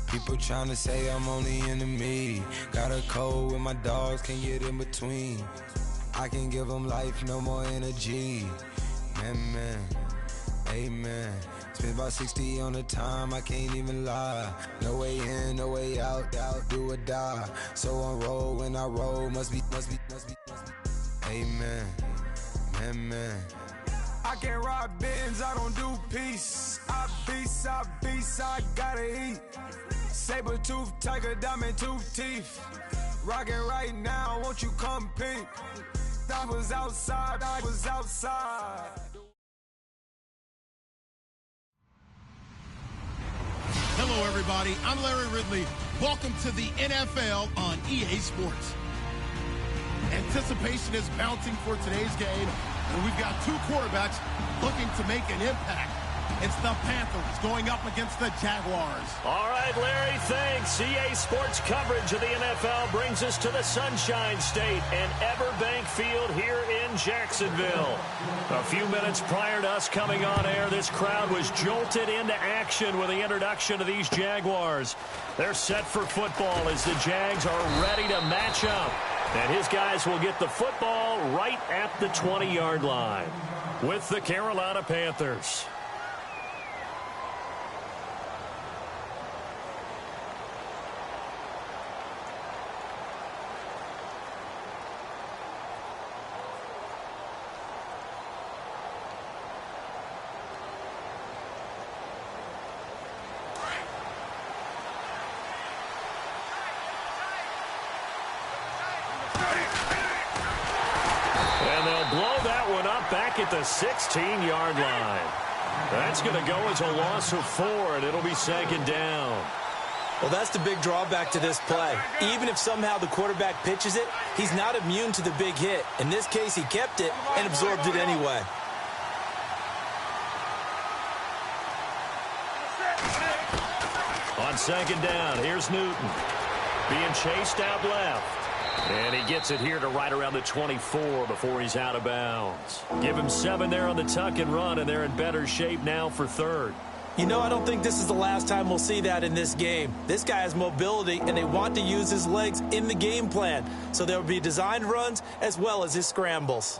People trying to say I'm only enemy. Got a code with my dogs, can't get in between. I can give them life, no more energy. Man, amen. Spent about 60 on the time, I can't even lie. No way in, no way out, do or die. So on roll, when I roll, must be. Amen, man. I can't ride Benz, I don't do peace. I beast, I gotta eat. Saber tooth, tiger, diamond tooth teeth. Rockin' right now, won't you come peep? I was outside. Hello, everybody. I'm Larry Ridley. Welcome to the NFL on EA Sports. Anticipation is mounting for today's game, and we've got two quarterbacks looking to make an impact. It's the Panthers going up against the Jaguars. All right, Larry, thanks. EA Sports coverage of the NFL brings us to the Sunshine State and Everbank Field here in Jacksonville. A few minutes prior to us coming on air, this crowd was jolted into action with the introduction of these Jaguars. They're set for football as the Jags are ready to match up. And his guys will get the football right at the 20-yard line with the Carolina Panthers. Back at the 16-yard line. That's going to go as a loss of 4, and it'll be second down. Well, that's the big drawback to this play. Even if somehow the quarterback pitches it, he's not immune to the big hit. In this case, he kept it and absorbed it anyway. On second down, here's Newton. Being chased out left. And he gets it here to right around the 24 before he's out of bounds. Give him 7 there on the tuck and run, and they're in better shape now for third. You know, I don't think this is the last time we'll see that in this game. This guy has mobility, and they want to use his legs in the game plan. So there will be designed runs as well as his scrambles.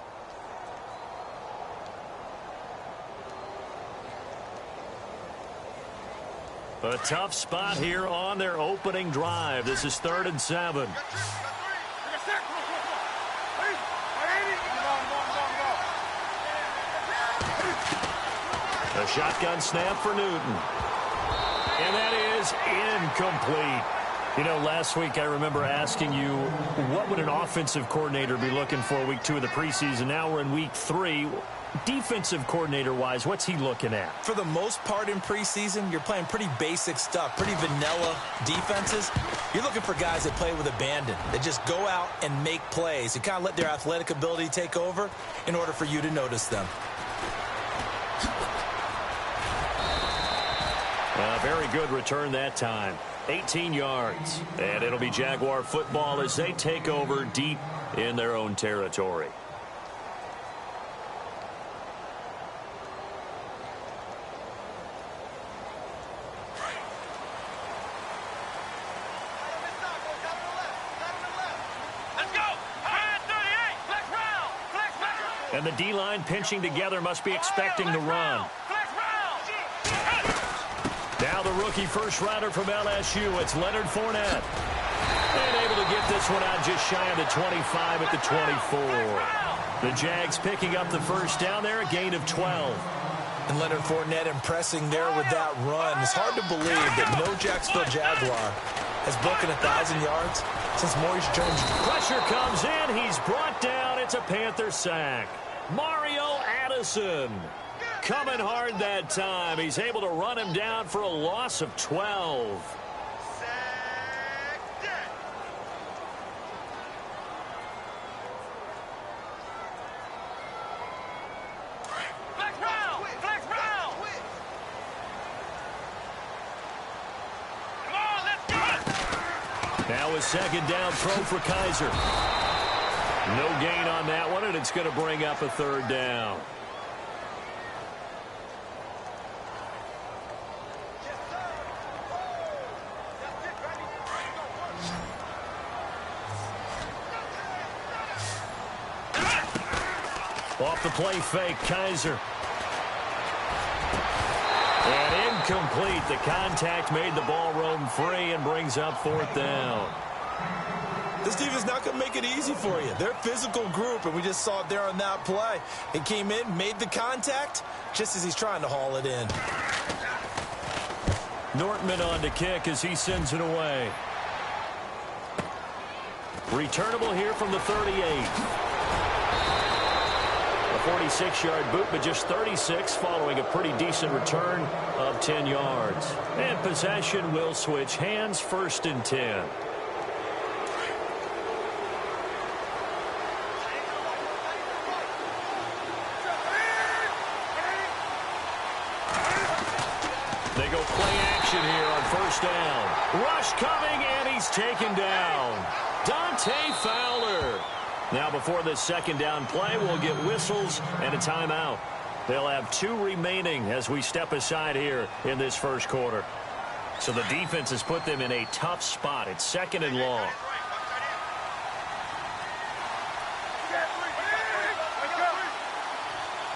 A tough spot here on their opening drive. This is 3rd and 7. A shotgun snap for Newton. And that is incomplete. You know, last week I remember asking you, what would an offensive coordinator be looking for week 2 of the preseason? Now we're in week 3. Defensive coordinator-wise, what's he looking at? For the most part in preseason, you're playing pretty basic stuff, pretty vanilla defenses. You're looking for guys that play with abandon, that just go out and make plays and kind of let their athletic ability take over in order for you to notice them. A very good return that time. 18 yards. And it'll be Jaguar football as they take over deep in their own territory. And the D-line pinching together must be expecting the run. Now the rookie first rounder from LSU, it's Leonard Fournette. And able to get this one out just shy of the 25 at the 24. The Jags picking up the first down there, a gain of 12. And Leonard Fournette impressing there with that run. It's hard to believe that no Jacksonville Jaguar has broken 1,000 yards since Maurice Jones. Pressure comes in. He's brought down. It's a Panther sack. Mario Addison coming hard that time. He's able to run him down for a loss of 12. Now a second down throw for Kaiser. No gain on that one, and it's going to bring up a third down. Off the play fake, Kaiser. And incomplete. The contact made the ball roam free and brings up 4th down. This defense not going to make it easy for you. They're a physical group, and we just saw it there on that play. It came in, made the contact, just as he's trying to haul it in. Nortman on to kick as he sends it away. Returnable here from the 38. A 46-yard boot, but just 36 following a pretty decent return of 10 yards. And possession will switch hands, 1st and 10. They go play action here on 1st down. Rush coming, and he's taken down. Dante Fowler. Now before this 2nd down play, we'll get whistles and a timeout. They'll have 2 remaining as we step aside here in this 1st quarter. So the defense has put them in a tough spot. It's 2nd and long.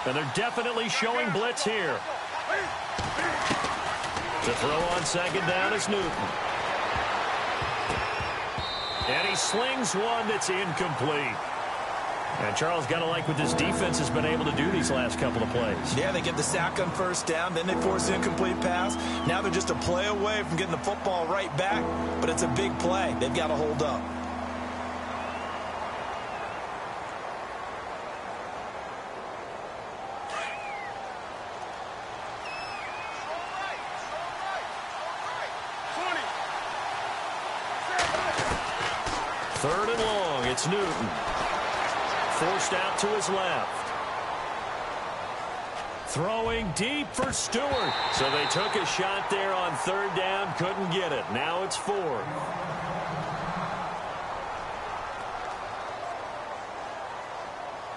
And they're definitely showing blitz here. To throw on 2nd down is Newton. And he slings one that's incomplete. And Charles, got to like what this defense has been able to do these last couple of plays. Yeah, they get the sack on 1st down, then they force an incomplete pass. Now they're just a play away from getting the football right back, but it's a big play. They've got to hold up. Third and long, it's Newton. Forced out to his left. Throwing deep for Stewart. So they took a shot there on 3rd down, couldn't get it. Now it's 4th.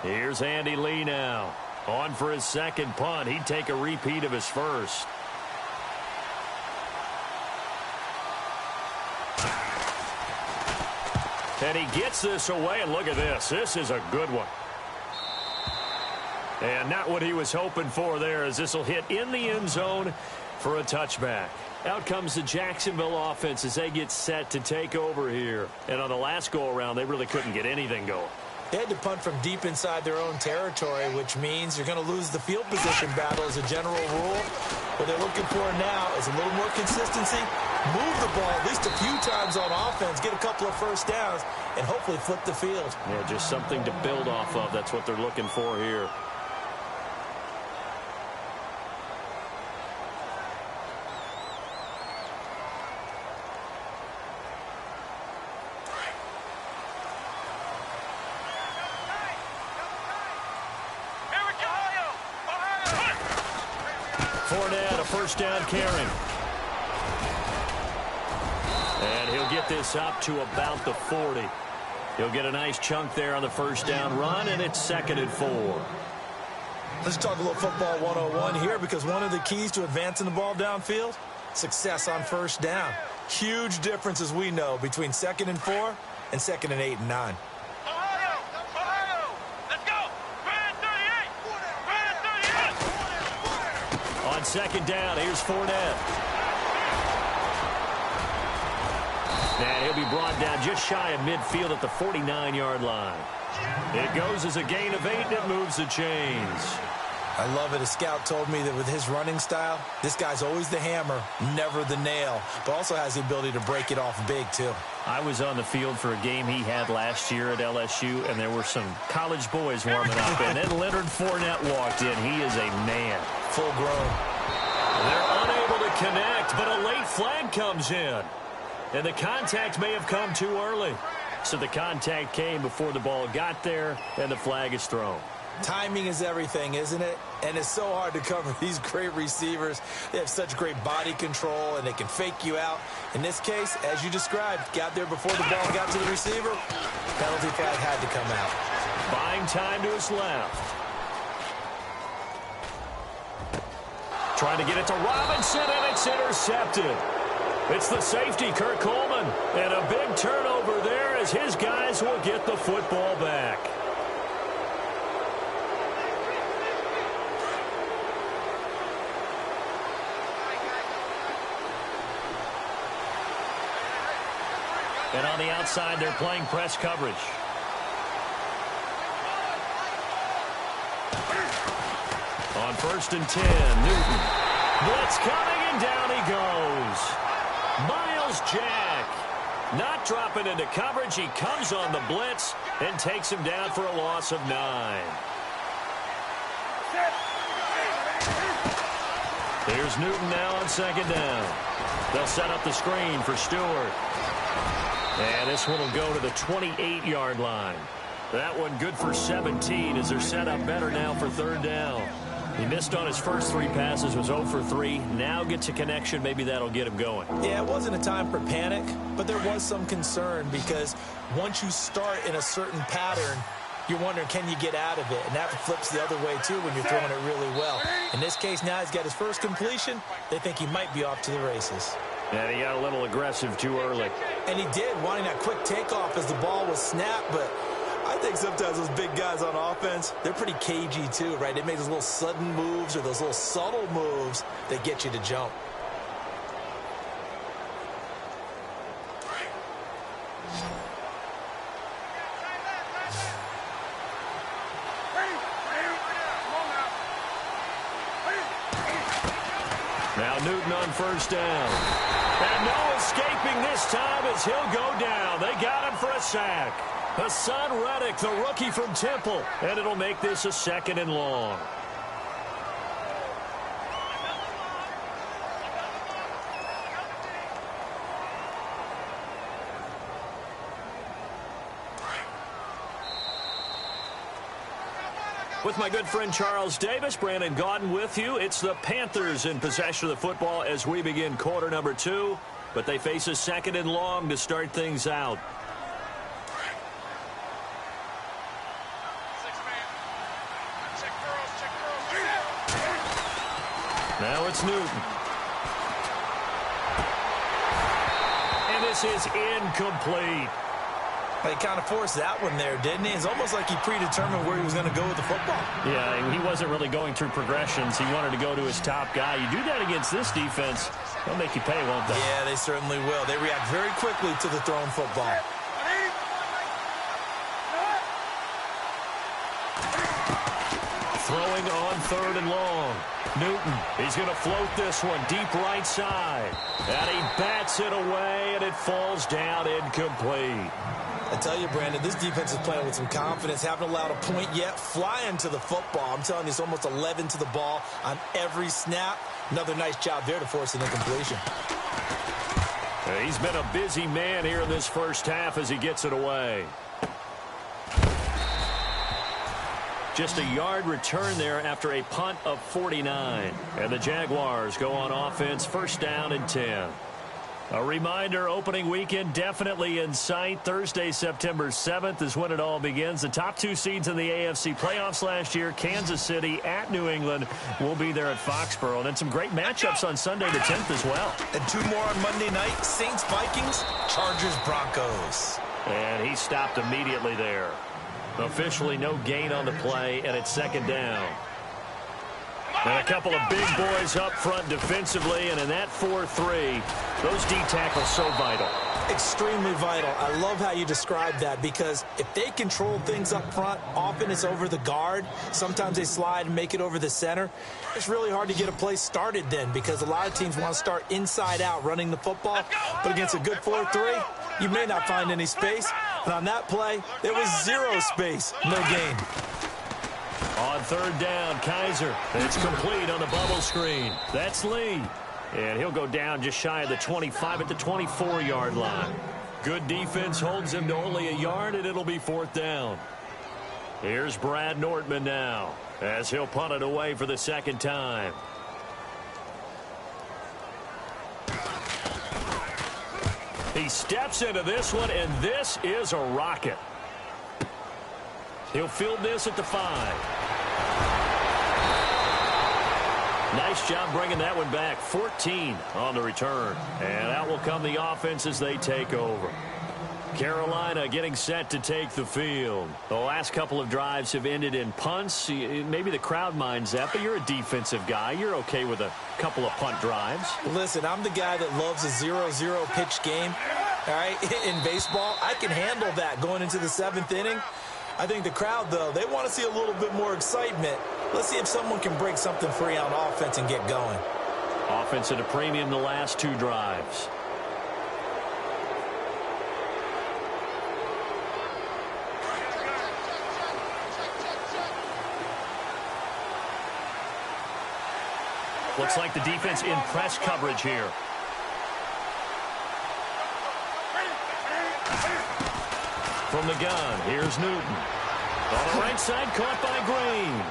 Here's Andy Lee now. On for his 2nd punt. He'd take a repeat of his 1st. And he gets this away, and look at this. This is a good one. And not what he was hoping for there, as this will hit in the end zone for a touchback. Out comes the Jacksonville offense as they get set to take over here. And on the last go-around, they really couldn't get anything going. They had to punt from deep inside their own territory, which means you're going to lose the field position battle as a general rule. What they're looking for now is a little more consistency, move the ball at least a few times on offense, get a couple of 1st downs, and hopefully flip the field. Yeah, just something to build off of. That's what they're looking for here. Fournette, a 1st down carry. And he'll get this up to about the 40. He'll get a nice chunk there on the 1st down run, and it's 2nd and 4. Let's talk a little football 101 here, because one of the keys to advancing the ball downfield, success on 1st down. Huge difference, as we know, between 2nd and 4 and 2nd and 8 and 9. On 2nd down, here's Fournette. And he'll be brought down just shy of midfield at the 49-yard line. It goes as a gain of 8, and it moves the chains. I love it. A scout told me that with his running style, this guy's always the hammer, never the nail, but also has the ability to break it off big, too. I was on the field for a game he had last year at LSU, and there were some college boys warming up, and then Leonard Fournette walked in. He is a man. Full grown. They're unable to connect, but a late flag comes in. And the contact may have come too early. So the contact came before the ball got there, and the flag is thrown. Timing is everything, isn't it? And it's so hard to cover these great receivers. They have such great body control, and they can fake you out. In this case, as you described, got there before the ball got to the receiver. Penalty flag had to come out. Buying time to his left. Trying to get it to Robinson, and it's intercepted. It's the safety, Kurt Coleman. And a big turnover there as his guys will get the football back. And on the outside, they're playing press coverage. On 1st and 10, Newton. Blitz coming, and down he goes. Miles Jack. Not dropping into coverage. He comes on the blitz and takes him down for a loss of 9. Here's Newton now on 2nd down. They'll set up the screen for Stewart. And this one will go to the 28-yard line. That one good for 17 as they're set up better now for 3rd down. He missed on his first 3 passes, was 0 for 3. Now gets a connection. Maybe that'll get him going. Yeah, it wasn't a time for panic, but there was some concern because once you start in a certain pattern, you're wondering, can you get out of it? And that flips the other way, too, when you're throwing it really well. In this case, now he's got his first completion. They think he might be off to the races. And he got a little aggressive too early. And he did, wanting that quick takeoff as the ball was snapped, but I think sometimes those big guys on offense, they're pretty cagey too, right? They make those little sudden moves or those little subtle moves that get you to jump. Now Newton on 1st down. And no escaping this time as he'll go down. They got him for a sack. Hassan Reddick, the rookie from Temple. And it'll make this a 2nd and long. With my good friend Charles Davis, Brandon Gaudin with you. It's the Panthers in possession of the football as we begin quarter number 2. But they face a 2nd and long to start things out. Now it's Newton. And this is incomplete. But he kind of forced that one there, didn't he? It's almost like he predetermined where he was going to go with the football. Yeah, he wasn't really going through progressions. He wanted to go to his top guy. You do that against this defense, they'll make you pay, won't they? Yeah, they certainly will. They react very quickly to the thrown football. Throwing on 3rd and long. Newton, he's going to float this one deep right side. And he bats it away, and it falls down incomplete. I tell you, Brandon, this defense is playing with some confidence. Haven't allowed a point yet. Flying to the football. I'm telling you, it's almost 11 to the ball on every snap. Another nice job there to force an incompletion. He's been a busy man here in this first half as he gets it away. Just a yard return there after a punt of 49. And the Jaguars go on offense, 1st down and 10. A reminder, opening weekend definitely in sight. Thursday, September 7th is when it all begins. The top 2 seeds in the AFC playoffs last year, Kansas City at New England, will be there at Foxborough. And then some great matchups on Sunday the 10th as well. And 2 more on Monday night, Saints-Vikings, Chargers-Broncos. And he stopped immediately there. Officially no gain on the play, and it's 2nd down. And a couple of big boys up front defensively, and in that 4-3, those D tackles so vital. Extremely vital. I love how you describe that because if they control things up front, often it's over the guard. Sometimes they slide and make it over the center. It's really hard to get a play started then because a lot of teams want to start inside out running the football. But against a good 4-3, you may not find any space. And on that play, there was 0 space, no gain. On 3rd down, Kaiser. It's complete on the bubble screen. That's Lee. And he'll go down just shy of the 25 at the 24-yard line. Good defense holds him to only a yard, and it'll be 4th down. Here's Brad Nortman now as he'll punt it away for the 2nd time. He steps into this one, and this is a rocket. He'll field this at the 5. Nice job bringing that one back. 14 on the return. And out will come the offense as they take over. Carolina getting set to take the field. The last couple of drives have ended in punts. Maybe the crowd minds that, but you're a defensive guy. You're okay with a couple of punt drives. Listen, I'm the guy that loves a 0-0 pitch game. all right, in baseball. I can handle that going into the 7th inning. I think the crowd, though, they want to see a little bit more excitement. Let's see if someone can break something free on offense and get going. Offense at a premium the last 2 drives. Looks like the defense in press coverage here. From the gun, here's Newton. On the right side, caught by Green.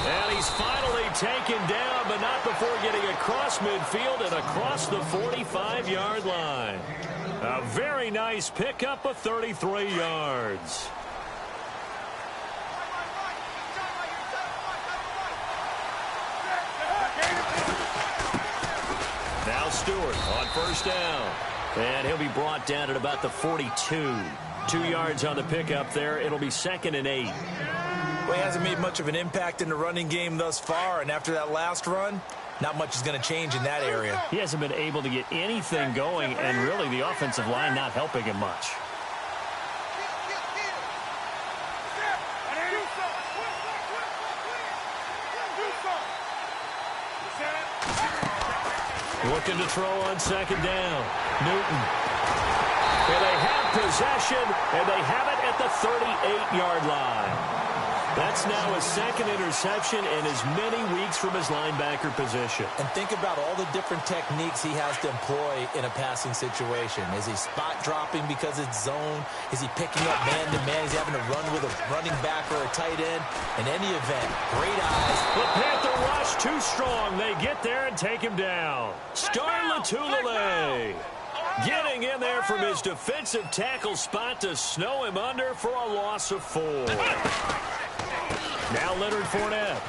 And he's finally taken down, but not before getting across midfield and across the 45-yard line. A very nice pickup of 33 yards. Now Stewart on first down. And he'll be brought down at about the 42. 2 yards on the pickup there. It'll be 2nd and 8. Well, he hasn't made much of an impact in the running game thus far, and after that last run, not much is going to change in that area. He hasn't been able to get anything going, and really the offensive line not helping him much. Looking to throw on 2nd down. Newton. And they have possession, and they have it at the 38-yard line. That's now his 2nd interception in as many weeks from his linebacker position. And think about all the different techniques he has to employ in a passing situation. Is he spot dropping because it's zone? Is he picking up man-to-man? He's having to run with a running back or a tight end. In any event, great eyes. The Panther rush too strong. They get there and take him down. Star Latulippe getting in there from his defensive tackle spot to snow him under for a loss of 4. Now Leonard Fournette.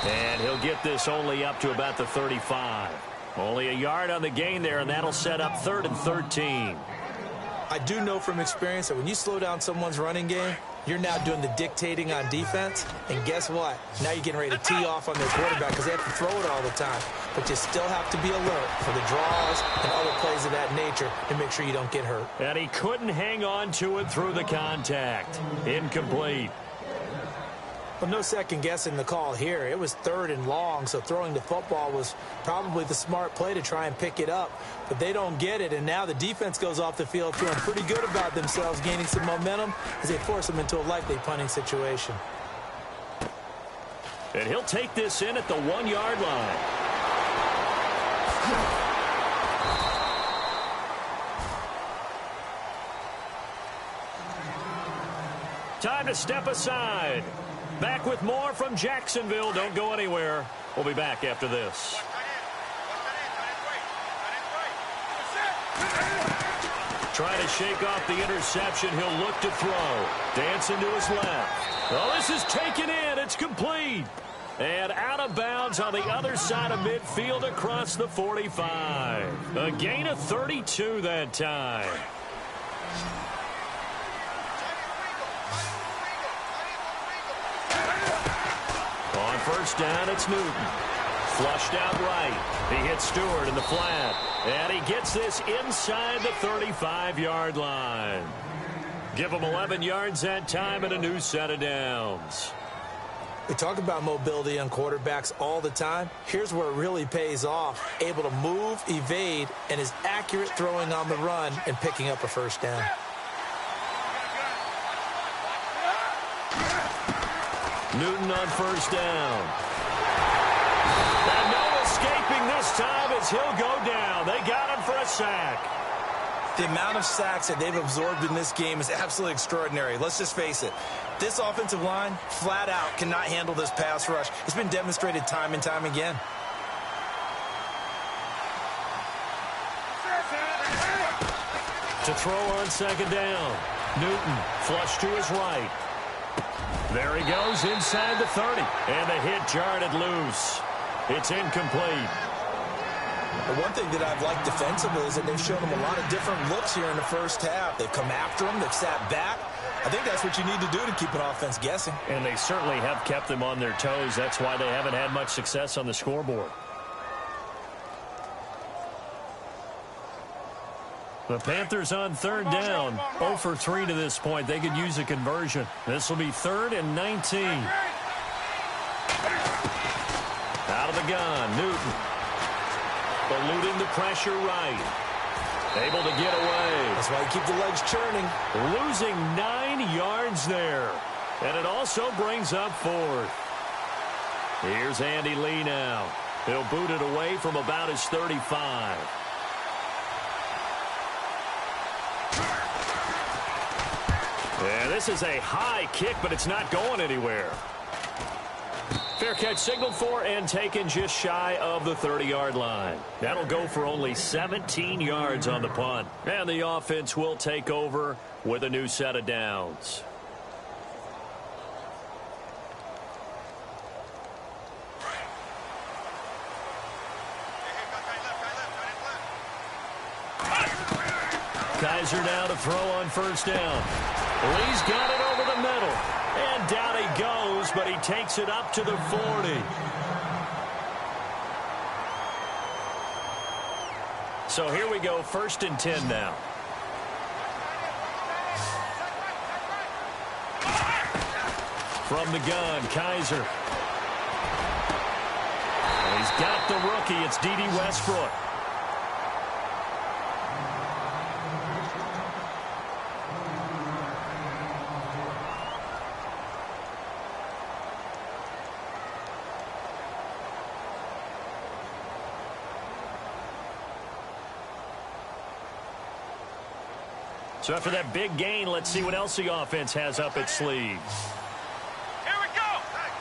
And he'll get this only up to about the 35. Only a yard on the gain there, and that'll set up 3rd and 13. I do know from experience that when you slow down someone's running game, you're now doing the dictating on defense. And guess what? Now you're getting ready to tee off on their quarterback because they have to throw it all the time. But you still have to be alert for the draws and other plays of that nature and make sure you don't get hurt. And he couldn't hang on to it through the contact. Incomplete. Well, no second guessing the call here. It was 3rd and long, so throwing the football was probably the smart play to try and pick it up. But they don't get it, and now the defense goes off the field feeling pretty good about themselves, gaining some momentum as they force them into a likely punting situation. And he'll take this in at the 1-yard line. Time to step aside. Back with more from Jacksonville. Don't go anywhere. We'll be back after this. Trying to shake off the interception. He'll look to throw. Dancing to his left. Well, this is taken in. It's complete. And out of bounds on the other side of midfield across the 45. A gain of 32 that time. On first down, it's Newton. Flushed out right. He hits Stewart in the flat. And he gets this inside the 35-yard line. Give him 11 yards that time and a new set of downs. We talk about mobility on quarterbacks all the time. Here's where it really pays off. Able to move, evade, and is accurate throwing on the run and picking up a first down. Newton on first down. And no escaping this time as he'll go down. They got him for a sack. The amount of sacks that they've absorbed in this game is absolutely extraordinary. Let's just face it. This offensive line, flat out, cannot handle this pass rush. It's been demonstrated time and time again. To throw on second down. Newton flush to his right. There he goes inside the 30. And the hit jarred it loose. It's incomplete. The one thing that I've liked defensively is that they've shown them a lot of different looks here in the first half. They've come after him. They've sat back. I think that's what you need to do to keep an offense guessing. And they certainly have kept them on their toes. That's why they haven't had much success on the scoreboard. The Panthers on third down. 0 for 3 to this point. They could use a conversion. This will be 3rd and 19. Out of the gun, Newton. Eluding the pressure right. Able to get away. That's why you keep the legs churning. Losing 9 yards there. And it also brings up 4th. Here's Andy Lee now. He'll boot it away from about his 35. And this is a high kick, but it's not going anywhere. Fair catch signaled for and taken just shy of the 30-yard line. That'll go for only 17 yards on the punt. And the offense will take over with a new set of downs. Kaiser now to throw on first down. Lee's got it over the middle. And down he goes, but he takes it up to the 40. So here we go, 1st and 10 now. From the gun, Kaiser. And he's got the rookie. It's D.D. Westbrook. So after that big gain, let's see what else the offense has up its sleeves. Here we go.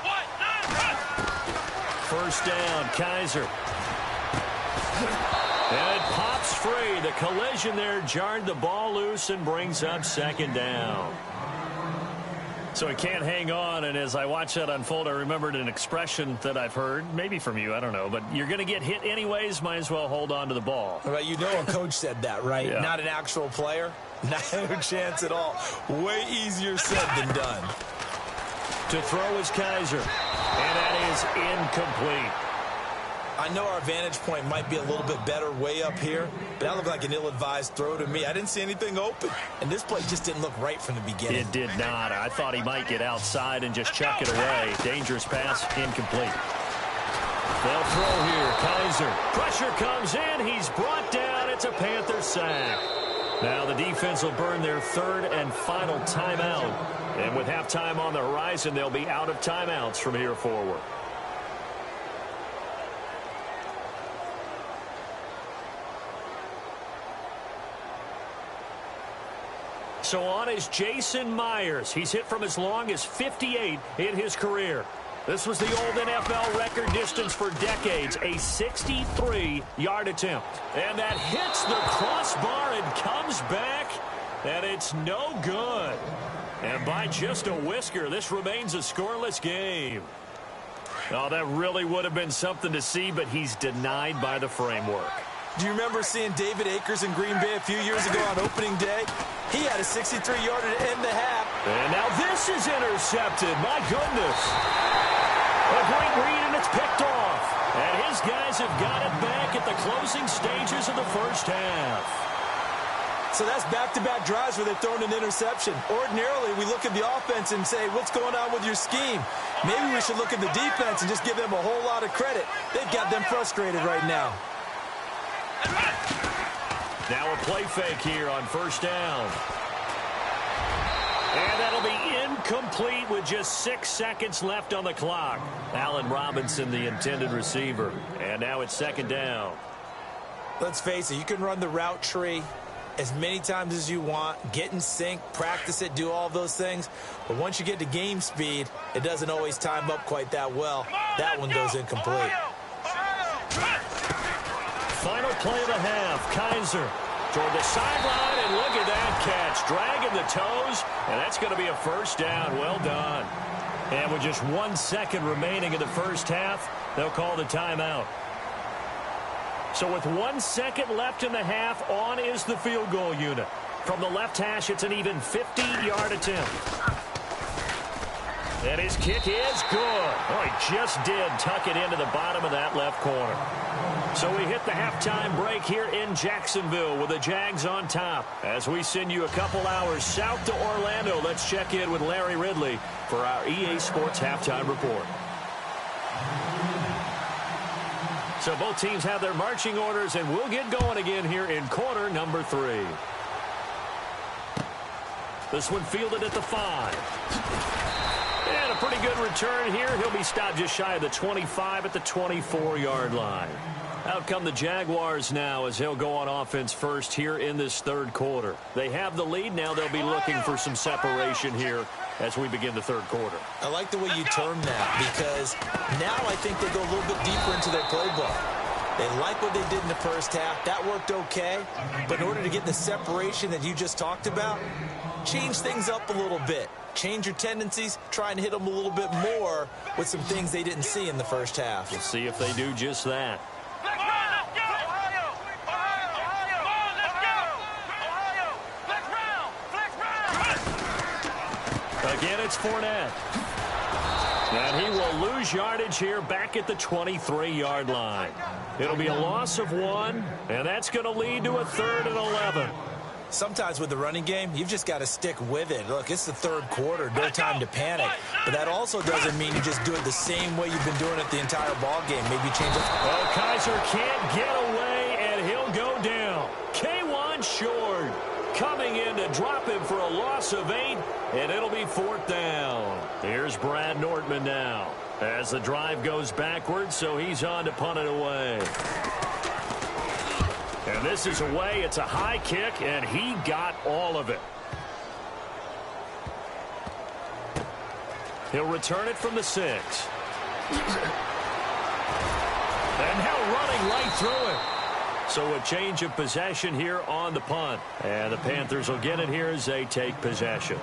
1, 9, run. First down, Kaiser. And it pops free. The collision there jarred the ball loose and brings up 2nd down. So he can't hang on, and as I watched that unfold, I remembered an expression that I've heard, maybe from you, I don't know, but you're going to get hit anyways, might as well hold on to the ball. Well, you know a coach said that, right? Yeah. Not an actual player. No chance at all. Way easier said than done. To throw is Kaiser, and that is incomplete. I know our vantage point might be a little bit better way up here, but that looked like an ill-advised throw to me. I didn't see anything open, and this play just didn't look right from the beginning. It did not. I thought he might get outside and just chuck it away. Dangerous pass, incomplete. They'll throw here. Kaiser. Pressure comes in. He's brought down. It's a Panther sack. Now the defense will burn their 3rd and final timeout. And with halftime on the horizon, they'll be out of timeouts from here forward. So on is Jason Myers. He's hit from as long as 58 in his career. This was the old NFL record distance for decades, a 63-yard attempt. And that hits the crossbar and comes back, and it's no good. And by just a whisker, this remains a scoreless game. Oh, that really would have been something to see, but he's denied by the framework. Do you remember seeing David Akers in Green Bay a few years ago on opening day? He had a 63-yarder to end the half. And now this is intercepted. My goodness. A great read, and it's picked off. And his guys have got it back at the closing stages of the first half. So that's back-to-back drives where they're throwing an interception. Ordinarily, we look at the offense and say, what's going on with your scheme? Maybe we should look at the defense and just give them a whole lot of credit. They've got them frustrated right now. Now a play fake here on first down. And that'll be incomplete with just 6 seconds left on the clock. Allen Robinson, the intended receiver. And now it's 2nd down. Let's face it, you can run the route tree as many times as you want, get in sync, practice it, do all those things. But once you get to game speed, it doesn't always time up quite that well. That one goes incomplete. Final play of the half. Kaiser toward the sideline, and look at that catch. Dragging the toes, and that's going to be a first down. Well done. And with just 1 second remaining in the first half, they'll call the timeout. So with 1 second left in the half, on is the field goal unit. From the left hash, it's an even 50-yard attempt. And his kick is good. Oh, he just did tuck it into the bottom of that left corner. So we hit the halftime break here in Jacksonville with the Jags on top. As we send you a couple hours south to Orlando, let's check in with Larry Ridley for our EA Sports Halftime Report. So both teams have their marching orders, and we'll get going again here in quarter number 3. This one fielded at the 5. And a pretty good return here. He'll be stopped just shy of the 25 at the 24-yard line. Out come the Jaguars now as they'll go on offense first here in this third quarter. They have the lead. Now they'll be looking for some separation here as we begin the third quarter. I like the way you term that, because now I think they go a little bit deeper into their playbook. They like what they did in the first half. That worked okay. But in order to get the separation that you just talked about, change things up a little bit. Change your tendencies. Try and hit them a little bit more with some things they didn't see in the first half. We'll see if they do just that. Again, it's Fournette. And he will lose yardage here back at the 23-yard line. It'll be a loss of 1, and that's going to lead to a 3rd and 11. Sometimes with the running game, you've just got to stick with it. Look, it's the third quarter, no time to panic. But that also doesn't mean you just do it the same way you've been doing it the entire ball game. Maybe change it. Oh, Kaiser can't get away, and he'll go down. K1 Short coming in to drop him for a loss of 8, and it'll be 4th down. Here's Brad Nortman now as the drive goes backwards, so he's on to punt it away. And this is away. It's a high kick, and he got all of it. He'll return it from the 6. And now running right through it. So a change of possession here on the punt. And the Panthers will get it here as they take possession.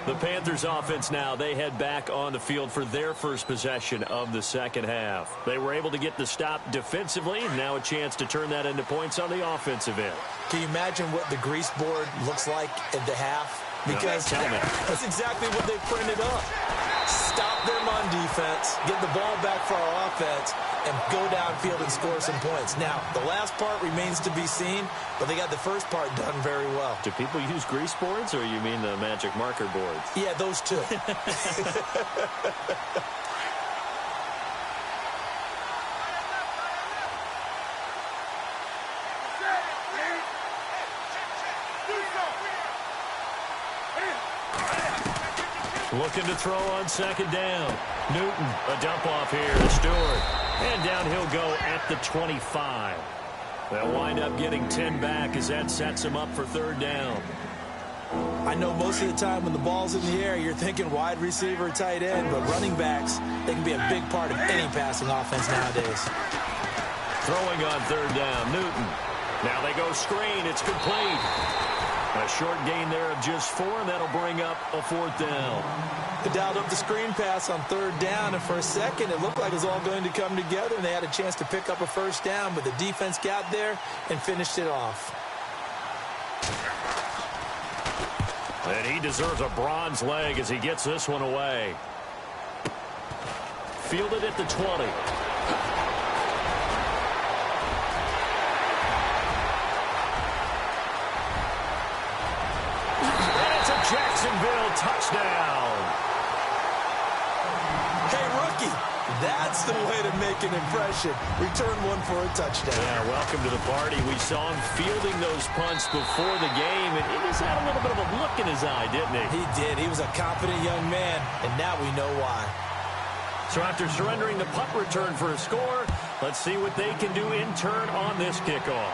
The Panthers offense now, they head back on the field for their first possession of the second half. They were able to get the stop defensively. Now a chance to turn that into points on the offensive end. Can you imagine what the grease board looks like at the half? Because that's exactly what they printed up. Stop them on defense, get the ball back for our offense, and go downfield and score some points. Now, the last part remains to be seen, but they got the first part done very well. Do people use grease boards, or you mean the magic marker boards? Yeah, those two. Looking to throw on second down. Newton, a dump off here to Stewart. And down he'll go at the 25. They'll wind up getting 10 back as that sets him up for 3rd down. I know most of the time when the ball's in the air, you're thinking wide receiver, tight end, but running backs, they can be a big part of any passing offense nowadays. Throwing on 3rd down, Newton. Now they go screen. It's complete. A short gain there of just 4, and that'll bring up a 4th down. They dialed up the screen pass on 3rd down, and for a second it looked like it was all going to come together, and they had a chance to pick up a 1st down, but the defense got there and finished it off. And he deserves a bronze leg as he gets this one away. Fielded at the 20. Jacksonville touchdown. Hey, rookie, that's the way to make an impression. Return one for a touchdown. Yeah, welcome to the party. We saw him fielding those punts before the game, and he just had a little bit of a look in his eye, didn't he? He did. He was a confident young man, and now we know why. So after surrendering the punt return for a score, let's see what they can do in turn on this kickoff.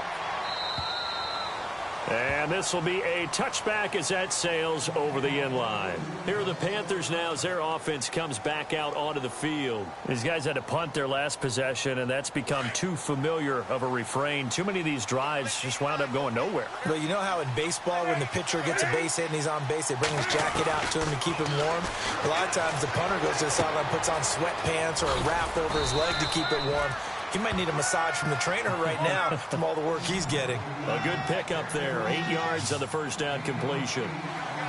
And this will be a touchback as that sails over the end line. Here are the Panthers now as their offense comes back out onto the field. These guys had to punt their last possession, and that's become too familiar of a refrain. Too many of these drives just wound up going nowhere. But you know how in baseball when the pitcher gets a base hit and he's on base, they bring his jacket out to him to keep him warm? A lot of times the punter goes to the sideline, puts on sweatpants or a wrap over his leg to keep it warm. He might need a massage from the trainer right now from all the work he's getting. A good pickup there. 8 yards on the first down completion.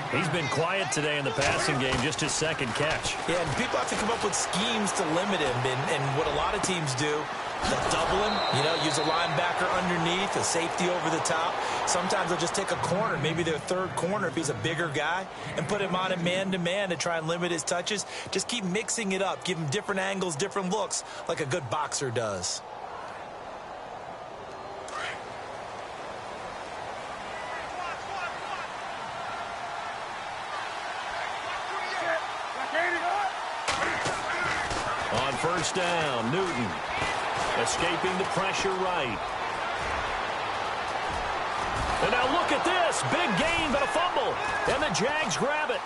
He's been quiet today in the passing game, just his second catch. Yeah, and people have to come up with schemes to limit him. And what a lot of teams do, They'll double him, you know, use a linebacker underneath, a safety over the top. Sometimes they'll just take a corner, maybe their third corner if he's a bigger guy, and put him on a man-to-man to try and limit his touches. Just keep mixing it up. Give him different angles, different looks, like a good boxer does. On first down, Newton escaping the pressure right. And now look at this. Big gain, but a fumble. And the Jags grab it.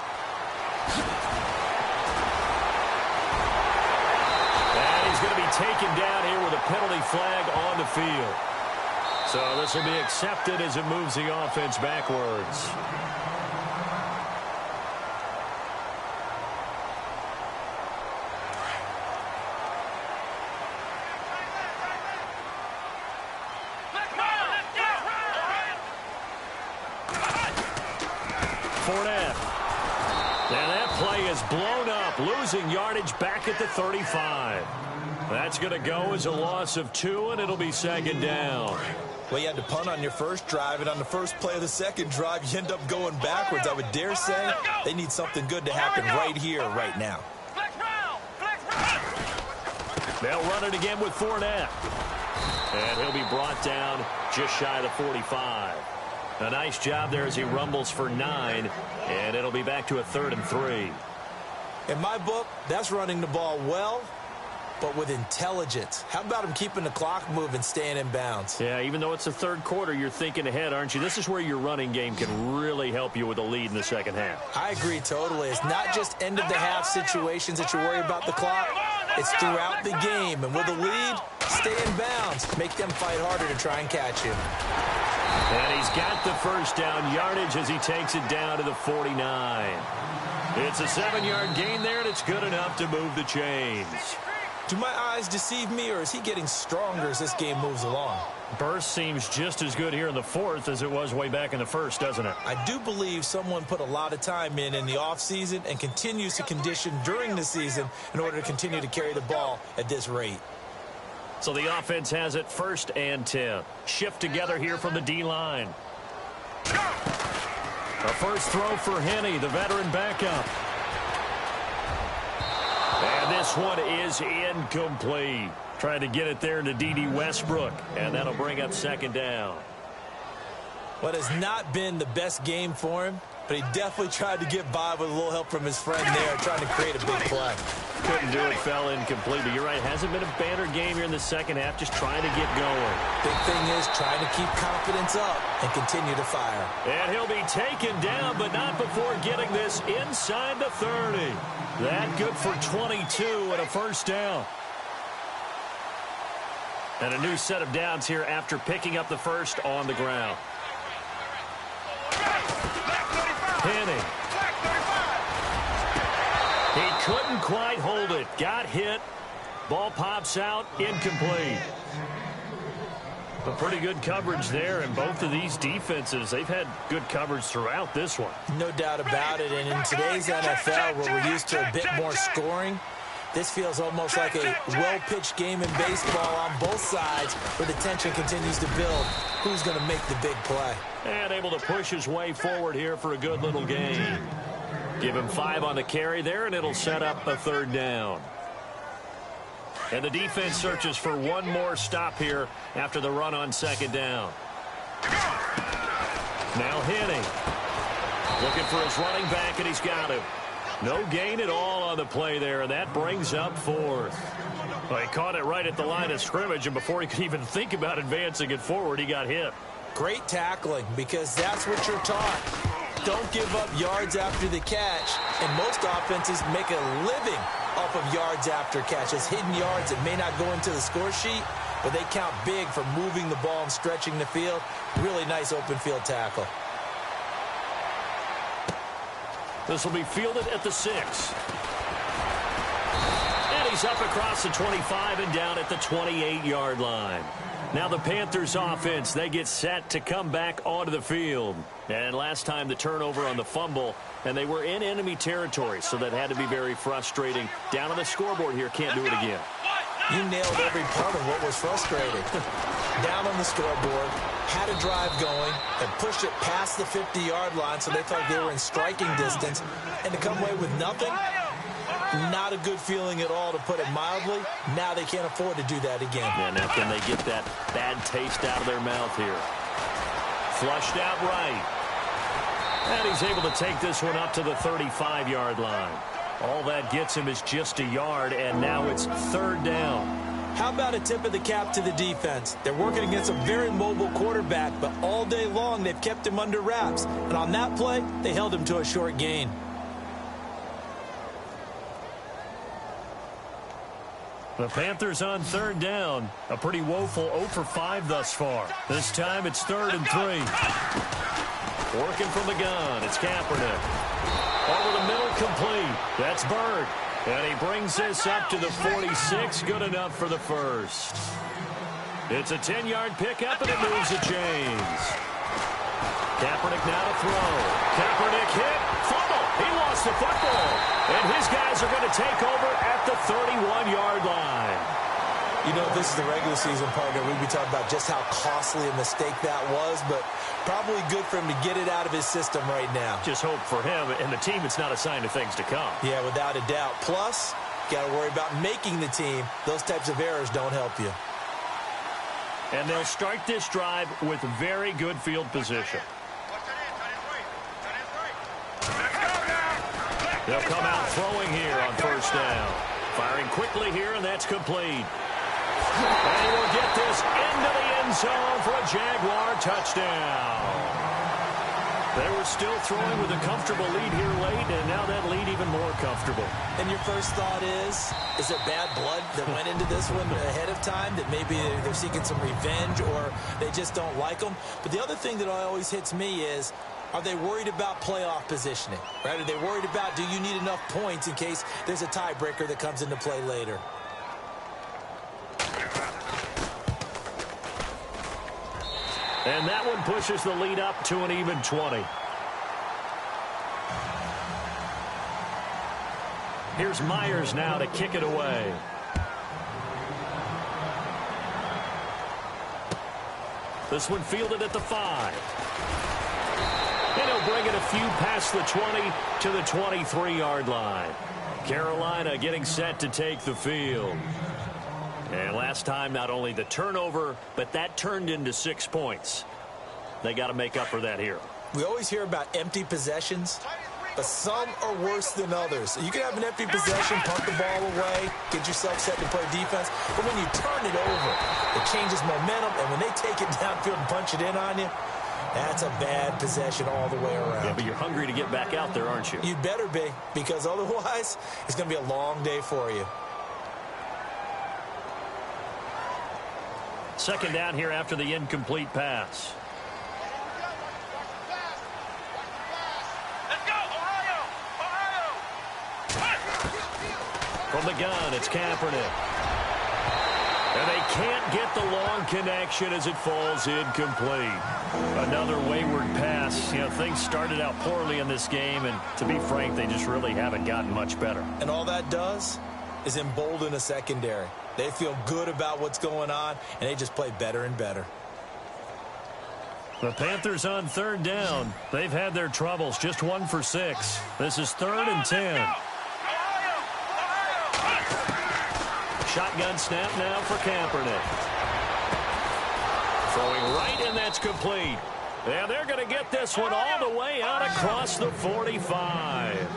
And he's going to be taken down here with a penalty flag on the field. So this will be accepted as it moves the offense backwards. And that play is blown up, losing yardage back at the 35. That's going to go as a loss of 2, and it'll be second down. Well, you had to punt on your first drive, and on the first play of the second drive, you end up going backwards. I would dare say they need something good to happen right here, right now. They'll run it again with Fournette. And he'll be brought down just shy of the 45. A nice job there as he rumbles for 9, and it'll be back to a 3rd and 3. In my book, that's running the ball well, but with intelligence. How about him keeping the clock moving, staying in bounds? Yeah, even though it's the third quarter, you're thinking ahead, aren't you? This is where your running game can really help you with a lead in the second half. I agree totally. It's not just end-of-the-half situations that you worry about the clock. It's throughout the game. And with a lead, stay in bounds. Make them fight harder to try and catch you. And he's got the first down yardage as he takes it down to the 49. It's a 7-yard gain there, and it's good enough to move the chains. Do my eyes deceive me, or is he getting stronger as this game moves along? Burst seems just as good here in the 4th as it was way back in the 1st, doesn't it? I do believe someone put a lot of time in the offseason and continues to condition during the season in order to continue to carry the ball at this rate. So the offense has it 1st and 10. Shift together here from the D-line. A first throw for Henne, the veteran backup. And this one is incomplete. Trying to get it there to D.D. Westbrook, and that'll bring up 2nd down. What has not been the best game for him, but he definitely tried to get by with a little help from his friend there, trying to create a big play. Couldn't do it, fell incomplete. But you're right, hasn't been a banner game here in the second half, just trying to get going. Big thing is trying to keep confidence up and continue to fire. And he'll be taken down, but not before getting this inside the 30. That good for 22 and a first down. And a new set of downs here after picking up the first on the ground. Henne. He couldn't quite hold it. Got hit. Ball pops out. Incomplete. But pretty good coverage there, and both of these defenses, they've had good coverage throughout this one. No doubt about it, and in today's NFL, where we're used to a bit more scoring, this feels almost like a well-pitched game in baseball on both sides, where the tension continues to build. Who's going to make the big play? And able to push his way forward here for a good little gain. Give him 5 on the carry there, and it'll set up a 3rd down. And the defense searches for one more stop here after the run on 2nd down. Now Henne. Looking for his running back, and he's got him. No gain at all on the play there, and that brings up 4th. Well, he caught it right at the line of scrimmage, and before he could even think about advancing it forward, he got hit. Great tackling, because that's what you're taught. Don't give up yards after the catch, and most offenses make a living off of yards after catches. Hidden yards that may not go into the score sheet, but they count big for moving the ball and stretching the field. Really nice open field tackle. This will be fielded at the 6. And he's up across the 25 and down at the 28-yard line. Now the Panthers offense, they get set to come back onto the field. And last time the turnover on the fumble, and they were in enemy territory, so that had to be very frustrating. Down on the scoreboard here, can't do it again. You nailed every part of what was frustrating. Down on the scoreboard, had a drive going, and pushed it past the 50-yard line so they thought they were in striking distance, and to come away with nothing, not a good feeling at all, to put it mildly. Now they can't afford to do that again. Yeah, now can they get that bad taste out of their mouth here? Flushed out right. And he's able to take this one up to the 35-yard line. All that gets him is just a yard, and now it's third down. How about a tip of the cap to the defense? They're working against a very mobile quarterback, but all day long they've kept him under wraps. And on that play, they held him to a short gain. The Panthers on third down. A pretty woeful 0 for 5 thus far. This time it's 3rd and 3. Working from the gun, it's Kaepernick. Over the middle, complete. That's Bird. And he brings this up to the 46. Good enough for the first. It's a 10-yard pickup, and it moves the chains. Kaepernick now to throw. Kaepernick hit. Fumble. He lost the football. And his guys are going to take over at the 31-yard line. You know, if this is the regular season, partner, we'd be talking about just how costly a mistake that was, but probably good for him to get it out of his system right now. Just hope for him and the team it's not a sign of things to come. Yeah, without a doubt. Plus, got to worry about making the team. Those types of errors don't help you. And they'll start this drive with very good field position. They'll come out throwing here on first down. Firing quickly here, and that's complete. And he will get this into the end zone for a Jaguar touchdown. They were still throwing with a comfortable lead here late, and now that lead even more comfortable. And your first thought is it bad blood that went into this one ahead of time, that maybe they're seeking some revenge or they just don't like them? But the other thing that always hits me is, are they worried about playoff positioning? Right? Are they worried about, do you need enough points in case there's a tiebreaker that comes into play later? And that one pushes the lead up to an even 20. Here's Myers now to kick it away. This one fielded at the 5. And he'll bring it a few past the 20 to the 23-yard line. Carolina getting set to take the field. And last time, not only the turnover, but that turned into 6 points. They got to make up for that here. We always hear about empty possessions, but some are worse than others. You can have an empty possession, punt the ball away, get yourself set to play defense, but when you turn it over, it changes momentum, and when they take it downfield and punch it in on you, that's a bad possession all the way around. Yeah, but you're hungry to get back out there, aren't you? You'd better be, because otherwise, it's going to be a long day for you. Second down here after the incomplete pass. Let's go, Ohio! From the gun, it's Kaepernick. And they can't get the long connection as it falls incomplete. Another wayward pass. You know, things started out poorly in this game, and to be frank, they just really haven't gotten much better. And all that does is embolden a secondary. They feel good about what's going on, and they just play better and better. The Panthers on third down. They've had their troubles, just 1 for 6. This is 3rd and 10. Shotgun snap now for Kaepernick. Throwing right, and that's complete. And they're going to get this one all the way out across the 45.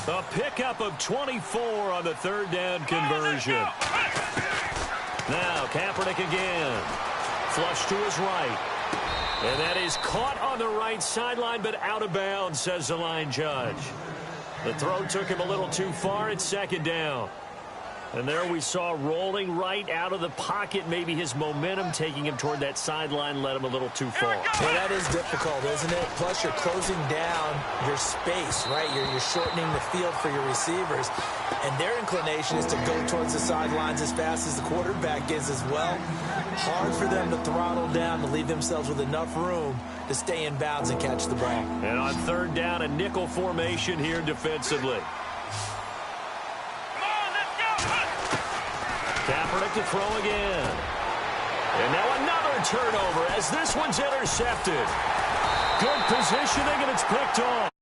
A pickup of 24 on the third down conversion. Now Kaepernick again. Flush to his right. And that is caught on the right sideline, but out of bounds, says the line judge. The throw took him a little too far. It's second down. And there we saw rolling right out of the pocket. Maybe his momentum taking him toward that sideline led him a little too far. Well, that is difficult, isn't it? Plus, you're closing down your space, right? You're shortening the field for your receivers. And their inclination is to go towards the sidelines as fast as the quarterback is as well. Hard for them to throttle down to leave themselves with enough room to stay in bounds and catch the ball. And on third down, a nickel formation here defensively. Kaepernick start to throw again. And now another turnover as this one's intercepted. Good positioning, and it's picked off.